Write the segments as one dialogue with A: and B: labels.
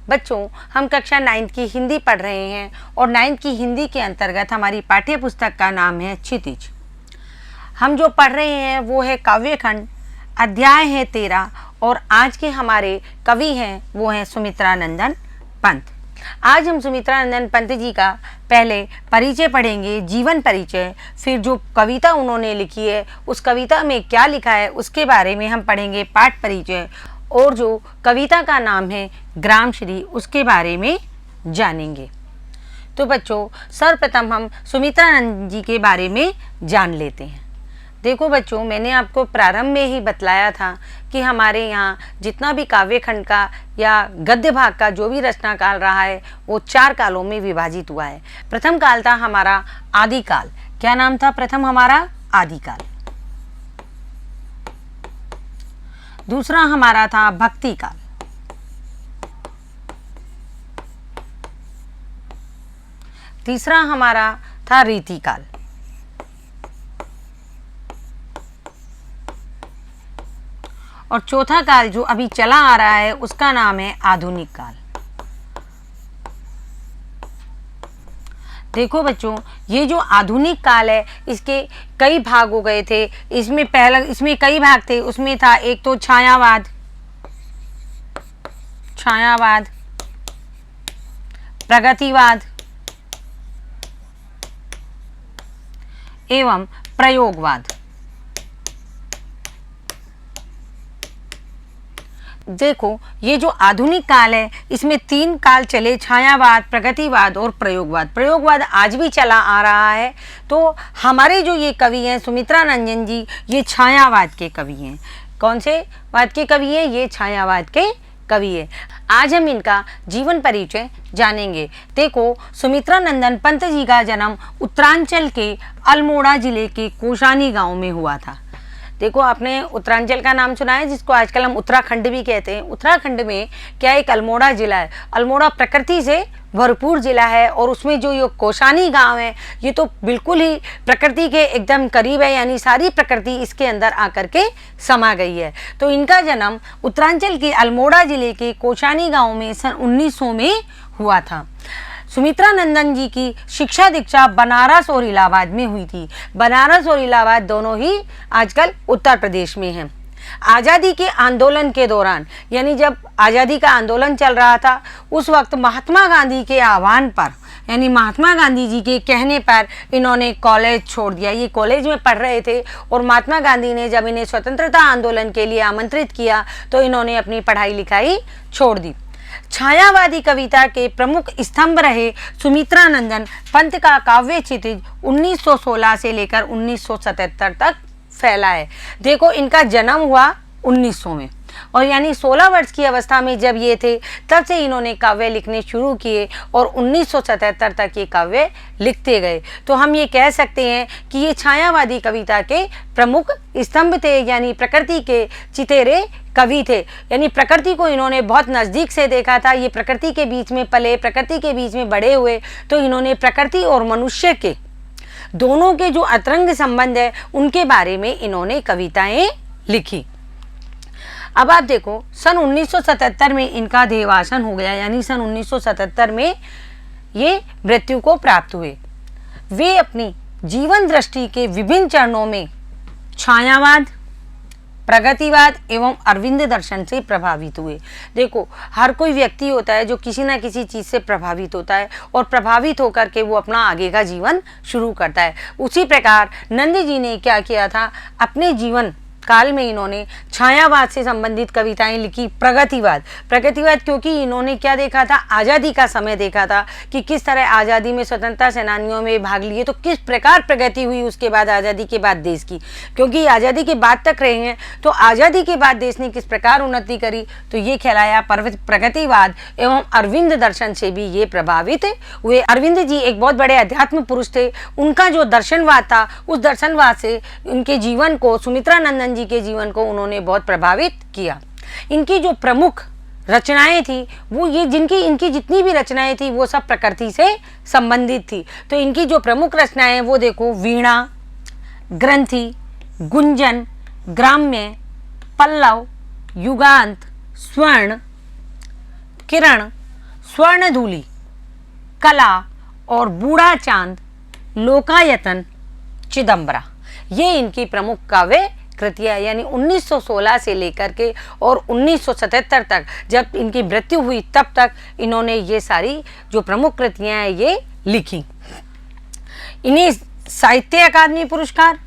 A: बच्चों, हम कक्षा 9th की हिंदी पढ़ रहे हैं और 9th की हिंदी के अंतर्गत हमारी पाठ्य पुस्तक का नाम है क्षितिज। हम जो पढ़ रहे हैं वो है काव्य खंड, अध्याय है 13 और आज के हमारे कवि हैं वो हैं सुमित्रानंदन पंत। आज हम सुमित्रानंदन पंत जी का पहले परिचय पढ़ेंगे, जीवन परिचय, फिर जो कविता उन्होंने लिखी है उस कविता में क्या लिखा है उसके बारे में हम पढ़ेंगे पाठ परिचय, और जो कविता का नाम है ग्रामश्री उसके बारे में जानेंगे। तो बच्चों, सर्वप्रथम हम सुमित्रानंद जी के बारे में जान लेते हैं। देखो बच्चों, मैंने आपको प्रारंभ में ही बतलाया था कि हमारे यहाँ जितना भी काव्य खंड का या गद्य भाग का जो भी रचना काल रहा है वो 4 कालों में विभाजित हुआ है। प्रथम काल था हमारा आदिकाल। क्या नाम था प्रथम हमारा? आदिकाल। दूसरा हमारा था भक्ति काल। तीसरा हमारा था रीति काल। और चौथा काल जो अभी चला आ रहा है उसका नाम है आधुनिक काल। देखो बच्चों, ये जो आधुनिक काल है इसके कई भाग हो गए थे। इसमें कई भाग थे। उसमें था एक तो छायावाद, प्रगतिवाद एवं प्रयोगवाद। देखो, ये जो आधुनिक काल है इसमें 3 काल चले, छायावाद, प्रगतिवाद और प्रयोगवाद। प्रयोगवाद आज भी चला आ रहा है। तो हमारे जो ये कवि हैं सुमित्रानंदन जी, ये छायावाद के कवि हैं। कौन से वाद के कवि हैं? ये छायावाद के कवि है। आज हम इनका जीवन परिचय जानेंगे। देखो, सुमित्रानंदन पंत जी का जन्म उत्तरांचल के अल्मोड़ा जिले के कोशानी गांव में हुआ था। देखो, आपने उत्तरांचल का नाम सुना है जिसको आजकल हम उत्तराखंड भी कहते हैं। उत्तराखंड में क्या एक अल्मोड़ा जिला है। अल्मोड़ा प्रकृति से भरपूर जिला है और उसमें जो ये कोशानी गांव है ये तो बिल्कुल ही प्रकृति के एकदम करीब है, यानी सारी प्रकृति इसके अंदर आकर के समा गई है। तो इनका जन्म उत्तरांचल के अल्मोड़ा जिले के कोशानी गांव में सन 1900 में हुआ था। सुमित्रानंदन जी की शिक्षा दीक्षा बनारस और इलाहाबाद में हुई थी। बनारस और इलाहाबाद दोनों ही आजकल उत्तर प्रदेश में हैं। आज़ादी के आंदोलन के दौरान, यानी जब आज़ादी का आंदोलन चल रहा था उस वक्त महात्मा गांधी के आह्वान पर, यानी महात्मा गांधी जी के कहने पर इन्होंने कॉलेज छोड़ दिया। ये कॉलेज में पढ़ रहे थे और महात्मा गांधी ने जब इन्हें स्वतंत्रता आंदोलन के लिए आमंत्रित किया तो इन्होंने अपनी पढ़ाई लिखाई छोड़ दी। छायावादी कविता के प्रमुख स्तंभ रहे सुमित्रानंदन पंत का काव्य क्षितिज 1916 से लेकर 1977 तक फैला है। देखो, इनका जन्म हुआ 1900 में और यानी 16 वर्ष की अवस्था में जब ये थे तब से इन्होंने काव्य लिखने शुरू किए और 1977 तक ये काव्य लिखते गए। तो हम ये कह सकते हैं कि ये छायावादी कविता के प्रमुख स्तंभ थे, यानी प्रकृति के चितेरे कवि थे। यानी प्रकृति को इन्होंने बहुत नज़दीक से देखा था। ये प्रकृति के बीच में पले, प्रकृति के बीच में बड़े हुए, तो इन्होंने प्रकृति और मनुष्य के दोनों के जो अतरंग संबंध है उनके बारे में इन्होंने कविताएं लिखी। अब आप देखो, सन 1977 में इनका देहावसान हो गया, यानी सन 1977 में ये मृत्यु को प्राप्त हुए। वे अपनी जीवन दृष्टि के विभिन्न चरणों में छायावाद, प्रगतिवाद एवं अरविंद दर्शन से प्रभावित हुए। देखो, हर कोई व्यक्ति होता है जो किसी ना किसी चीज़ से प्रभावित होता है और प्रभावित होकर के वो अपना आगे का जीवन शुरू करता है। उसी प्रकार नंद जी ने क्या किया था, अपने जीवन काल में इन्होंने छायावाद से संबंधित कविताएं लिखी। प्रगतिवाद क्योंकि इन्होंने क्या देखा था, आज़ादी का समय देखा था कि किस तरह आज़ादी में स्वतंत्रता सेनानियों में भाग लिए तो किस प्रकार प्रगति हुई उसके बाद आज़ादी के बाद देश की, क्योंकि आज़ादी के बाद तक रहे हैं तो आज़ादी के बाद देश ने किस प्रकार उन्नति करी, तो ये कहलाया प्रगतिवाद। एवं अरविंद दर्शन से भी ये प्रभावित हुए। अरविंद जी एक बहुत बड़े अध्यात्म पुरुष थे। उनका जो दर्शनवाद था उस दर्शनवाद से उनके जीवन को, सुमित्रानंदन जी के जीवन को उन्होंने बहुत प्रभावित किया। इनकी जो प्रमुख रचनाएं थी वो इनकी जितनी भी रचनाएं थी वो सब प्रकृति से संबंधित थी। तो इनकी जो प्रमुख रचनाएं वो देखो, वीणा, ग्रंथि, गुंजन, ग्राम्य, पल्लव, युगांत, स्वर्ण, किरण, स्वर्णधूलि, कला और बूढ़ा चांद, लोकायतन, चिदंबरा, ये इनकी प्रमुख काव्य कृतियाँ, यानी 1916 से लेकर के और 1977 तक जब इनकी मृत्यु हुई तब तक इन्होंने ये सारी जो प्रमुख कृतियाँ हैं ये लिखी। इन्हें साहित्य अकादमी पुरस्कार,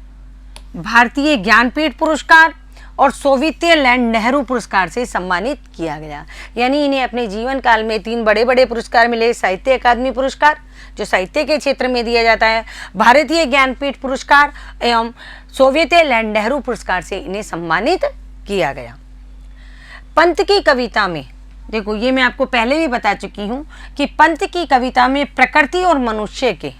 A: भारतीय ज्ञानपीठ पुरस्कार और सोवियतलैंड नेहरू पुरस्कार से सम्मानित किया गया। यानी इन्हें अपने जीवन काल में 3 बड़े बड़े पुरस्कार मिले। साहित्य अकादमी पुरस्कार जो साहित्य के क्षेत्र में दिया जाता है, भारतीय ज्ञानपीठ पुरस्कार एवं सोवियतलैंड नेहरू पुरस्कार से इन्हें सम्मानित किया गया। पंत की कविता में देखो, ये मैं आपको पहले भी बता चुकी हूँ कि पंत की कविता में प्रकृति और मनुष्य के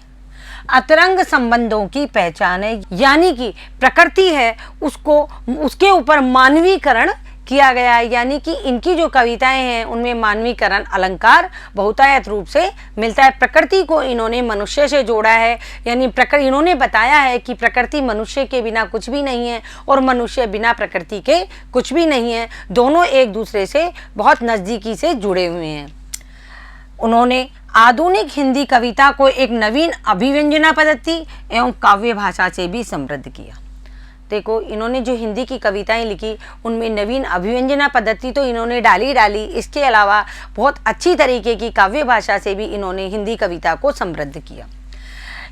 A: अतरंग संबंधों की पहचान है, यानी कि प्रकृति है उसको उसके ऊपर मानवीकरण किया गया है। यानी कि इनकी जो कविताएं हैं उनमें मानवीकरण अलंकार बहुतायत रूप से मिलता है। प्रकृति को इन्होंने मनुष्य से जोड़ा है, यानी इन्होंने बताया है कि प्रकृति मनुष्य के बिना कुछ भी नहीं है और मनुष्य बिना प्रकृति के कुछ भी नहीं है। दोनों एक दूसरे से बहुत नज़दीकी से जुड़े हुए हैं। उन्होंने आधुनिक हिंदी कविता को एक नवीन अभिव्यंजना पद्धति एवं काव्य भाषा से भी समृद्ध किया। देखो, इन्होंने जो हिंदी की कविताएं लिखी उनमें नवीन अभिव्यंजना पद्धति तो इन्होंने डाली, इसके अलावा बहुत अच्छी तरीके की काव्य भाषा से भी इन्होंने हिंदी कविता को समृद्ध किया।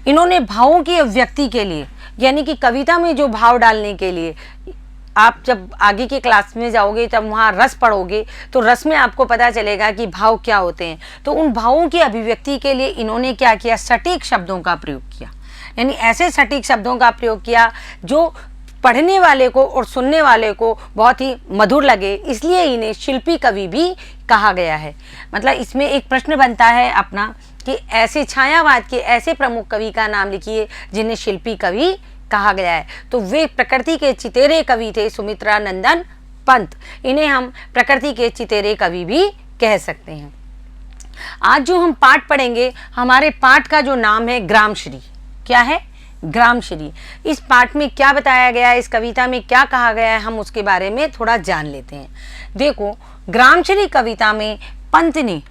A: इन्होंने भावों की अभिव्यक्ति के लिए, यानी कि कविता में जो भाव डालने के लिए, आप जब आगे की क्लास में जाओगे तब वहाँ रस पढ़ोगे तो रस में आपको पता चलेगा कि भाव क्या होते हैं। तो उन भावों की अभिव्यक्ति के लिए इन्होंने क्या किया, सटीक शब्दों का प्रयोग किया। यानी ऐसे सटीक शब्दों का प्रयोग किया जो पढ़ने वाले को और सुनने वाले को बहुत ही मधुर लगे, इसलिए इन्हें शिल्पी कवि भी कहा गया है। मतलब इसमें एक प्रश्न बनता है अपना कि ऐसे छायावाद के ऐसे प्रमुख कवि का नाम लिखिए जिन्हें शिल्पी कवि कहा गया है। तो वे प्रकृति के चितेरे कवि थे सुमित्रा नंदन पंत। इन्हें हम प्रकृति के चितेरे कवि भी कह सकते हैं। आज जो हम पाठ पढ़ेंगे, हमारे पाठ का जो नाम है ग्रामश्री। क्या है? ग्रामश्री। इस पाठ में क्या बताया गया है, इस कविता में क्या कहा गया है, हम उसके बारे में थोड़ा जान लेते हैं। देखो, ग्रामश्री कविता में पंत ने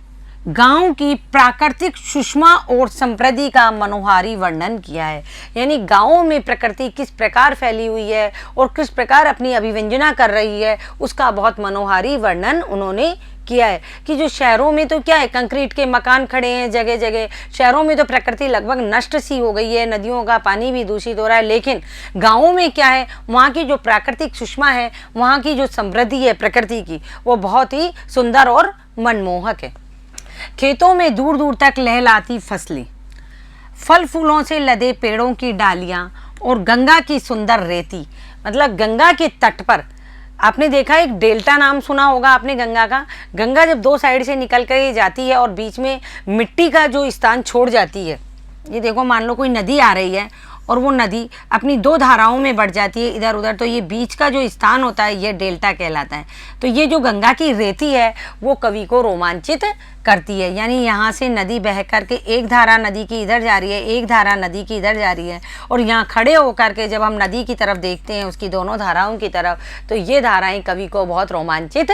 A: गांव की प्राकृतिक सुषमा और समृद्धि का मनोहारी वर्णन किया है। यानी गांवों में प्रकृति किस प्रकार फैली हुई है और किस प्रकार अपनी अभिव्यंजना कर रही है, उसका बहुत मनोहारी वर्णन उन्होंने किया है। कि जो शहरों में तो क्या है, कंक्रीट के मकान खड़े हैं जगह जगह, शहरों में तो प्रकृति लगभग नष्ट सी हो गई है, नदियों का पानी भी दूषित हो रहा है, लेकिन गाँवों में क्या है, वहाँ की जो प्राकृतिक सुषमा है, वहाँ की जो समृद्धि है प्रकृति की, वो बहुत ही सुंदर और मनमोहक है। खेतों में दूर दूर तक लहलाती फसलें, फल फूलों से लदे पेड़ों की डालियां और गंगा की सुंदर रेती। मतलब गंगा के तट पर आपने देखा, एक डेल्टा नाम सुना होगा आपने गंगा का। गंगा जब 2 साइड से निकल कर जाती है और बीच में मिट्टी का जो स्थान छोड़ जाती है, ये देखो मान लो कोई नदी आ रही है और वो नदी अपनी 2 धाराओं में बढ़ जाती है इधर उधर, तो ये बीच का जो स्थान होता है ये डेल्टा कहलाता है। तो ये जो गंगा की रेती है वो कवि को रोमांचित करती है। यानी यहाँ से नदी बह करके एक धारा नदी की इधर जा रही है, एक धारा नदी की इधर जा रही है, और यहाँ खड़े होकर के जब हम नदी की तरफ देखते हैं, उसकी दोनों धाराओं की तरफ, तो ये धाराएं कवि को बहुत रोमांचित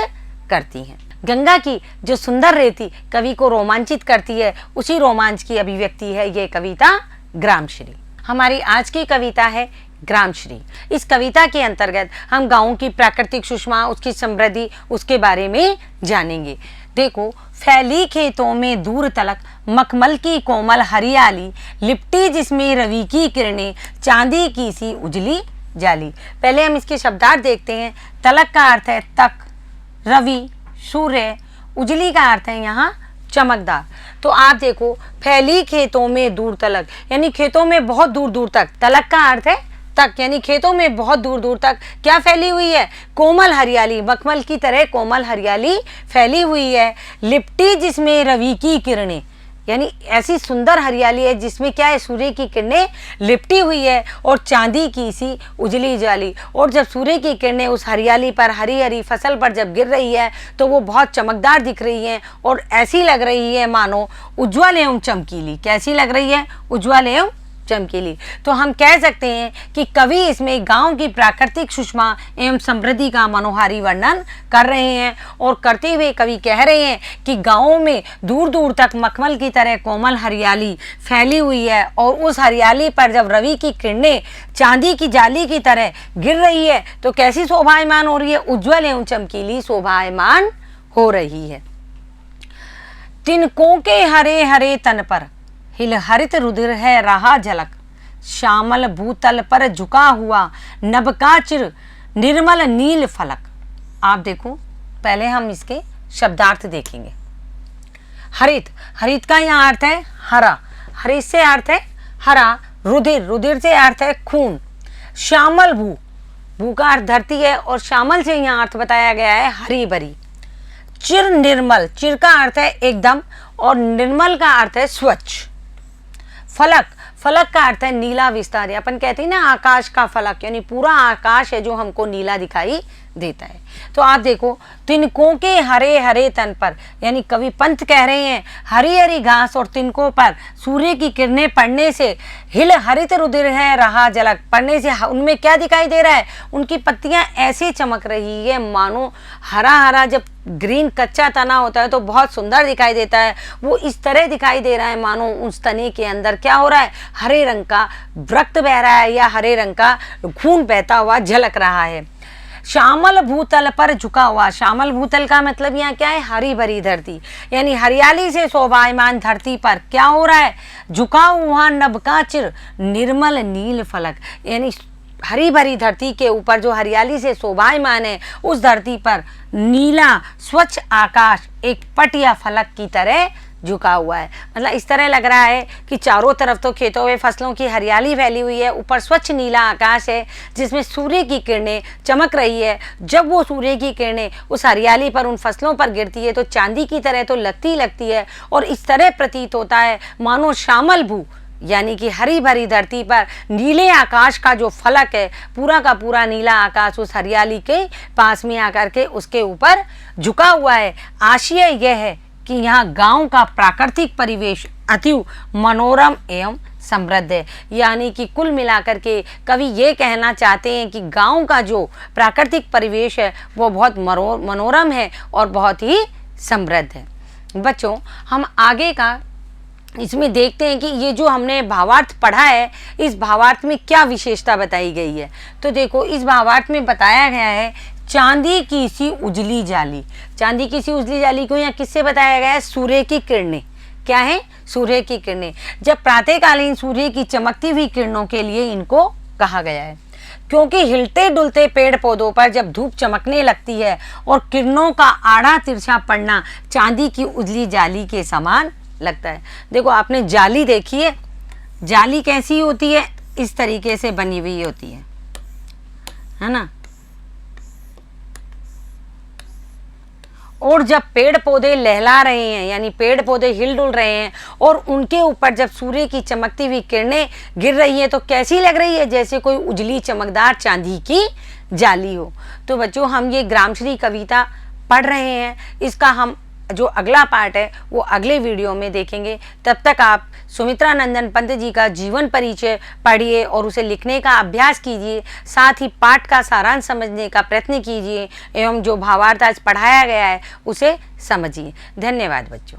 A: करती हैं। गंगा की जो सुंदर रेती कवि को रोमांचित करती है, उसी रोमांच की अभिव्यक्ति है ये कविता ग्रामश्री। हमारी आज की कविता है ग्रामश्री। इस कविता के अंतर्गत हम गाँव की प्राकृतिक सुषमा, उसकी समृद्धि, उसके बारे में जानेंगे। देखो, फैली खेतों में दूर तलक मखमल की कोमल हरियाली, लिपटी जिसमें रवि की किरणें, चांदी की सी उजली जाली। पहले हम इसके शब्दार्थ देखते हैं। तलक का अर्थ है तक, रवि सूर्य, उजली का अर्थ है यहाँ चमकदार। तो आप देखो, फैली खेतों में दूर तलक, यानी खेतों में बहुत दूर दूर तक। तलक का अर्थ है तक, यानी खेतों में बहुत दूर दूर तक क्या फैली हुई है, कोमल हरियाली, मखमल की तरह कोमल हरियाली फैली हुई है। लिपटी जिसमें रवि की किरणें, यानी ऐसी सुंदर हरियाली है जिसमें क्या है, सूर्य की किरणें लिपटी हुई है, और चांदी की सी उजली जाली। और जब सूर्य की किरणें उस हरियाली पर, हरी हरी फसल पर जब गिर रही है तो वो बहुत चमकदार दिख रही है और ऐसी लग रही है मानो उज्ज्वल एवं चमकीली। कैसी लग रही है? उज्ज्वल एवं चमकीली। तो हम कह सकते हैं कि कवि इसमें गांव की प्राकृतिक सुषमा एवं समृद्धि का मनोहारी वर्णन कर रहे हैं और करते हुए कवि कह रहे हैं कि गांवों में दूर दूर तक मखमल की तरह कोमल हरियाली फैली हुई है और उस हरियाली पर जब रवि की किरणें चांदी की जाली की तरह गिर रही है तो कैसी शोभायमान हो रही है, उज्जवल एवं चमकीली शोभायमान हो रही है। तिनकों के हरे हरे तन पर हिल हरित रुधिर है रहा झलक, श्यामल भूतल पर झुका हुआ नभ का चिर निर्मल नील फलक। आप देखो, पहले हम इसके शब्दार्थ देखेंगे। हरित, हरित का यहाँ अर्थ है हरा, हरित से अर्थ है हरा। रुधिर, रुधिर से अर्थ है खून। श्यामल भू, भू का अर्थ धरती है और श्यामल से यहाँ अर्थ बताया गया है हरी भरी। चिर निर्मल, चिर का अर्थ है एकदम और निर्मल का अर्थ है स्वच्छ। फलक, फलक का अर्थ है नीला विस्तार। अपन कहते हैं ना आकाश का फलक, यानी पूरा आकाश है जो हमको नीला दिखाई देता है। तो आप देखो, तिनकों के हरे हरे तन पर, यानी कवि पंत कह रहे हैं हरी हरी घास और तिनकों पर सूर्य की किरणें पड़ने से हिल हरित रुधिर है रहा झलक, पड़ने से उनमें क्या दिखाई दे रहा है, उनकी पत्तियां ऐसे चमक रही है मानो हरा हरा, जब ग्रीन कच्चा तना होता है तो बहुत सुंदर दिखाई देता है, वो इस तरह दिखाई दे रहा है मानो उस तने के अंदर क्या हो रहा है, हरे रंग का रक्त बह रहा है या हरे रंग का खून बहता हुआ झलक रहा है। श्यामल भूतल पर झुका हुआ, श्यामल भूतल का मतलब यहाँ क्या है, हरी भरी धरती, यानी हरियाली से शोभायमान धरती पर क्या हो रहा है, झुका हुआ नभ का चिर निर्मल नील फलक, यानी हरी भरी धरती के ऊपर जो हरियाली से शोभायमान है उस धरती पर नीला स्वच्छ आकाश एक पट या फलक की तरह झुका हुआ है। मतलब इस तरह लग रहा है कि चारों तरफ तो खेतों में फसलों की हरियाली फैली हुई है, ऊपर स्वच्छ नीला आकाश है जिसमें सूर्य की किरणें चमक रही है। जब वो सूर्य की किरणें उस हरियाली पर उन फसलों पर गिरती है तो चांदी की तरह तो लगती है और इस तरह प्रतीत होता है मानो श्यामल भू, यानी कि हरी भरी धरती पर नीले आकाश का जो फलक है, पूरा का पूरा नीला आकाश उस हरियाली के पास में आकर के उसके ऊपर झुका हुआ है। आशय यह है कि यहाँ गांव का प्राकृतिक परिवेश अति मनोरम एवं समृद्ध है, यानी कि कुल मिलाकर के कवि ये कहना चाहते हैं कि गांव का जो प्राकृतिक परिवेश है वो बहुत मनोरम है और बहुत ही समृद्ध है। बच्चों, हम आगे का इसमें देखते हैं कि ये जो हमने भावार्थ पढ़ा है इस भावार्थ में क्या विशेषता बताई गई है। तो देखो, इस भावार्थ में बताया गया है चांदी की सी उजली जाली। चांदी की सी उजली जाली को यहाँ किससे बताया गया है, सूर्य की किरणें। क्या है, सूर्य की किरणें। जब प्रातःकालीन सूर्य की चमकती हुई किरणों के लिए इनको कहा गया है, क्योंकि हिलते डुलते पेड़ पौधों पर जब धूप चमकने लगती है और किरणों का आड़ा तिरछा पड़ना चांदी की उजली जाली के समान लगता है। देखो, आपने जाली देखी है, जाली कैसी होती है, इस तरीके से बनी हुई होती है ना। और जब पेड़ पौधे लहला रहे हैं, यानी पेड़ पौधे हिल डुल रहे हैं और उनके ऊपर जब सूर्य की चमकती हुई किरणें गिर रही हैं तो कैसी लग रही है, जैसे कोई उजली चमकदार चांदी की जाली हो। तो बच्चों, हम ये ग्रामश्री कविता पढ़ रहे हैं, इसका हम जो अगला पार्ट है वो अगले वीडियो में देखेंगे। तब तक आप सुमित्रा नंदन पंत जी का जीवन परिचय पढ़िए और उसे लिखने का अभ्यास कीजिए, साथ ही पाठ का सारांश समझने का प्रयत्न कीजिए एवं जो भावार्थ आज पढ़ाया गया है उसे समझिए। धन्यवाद बच्चों।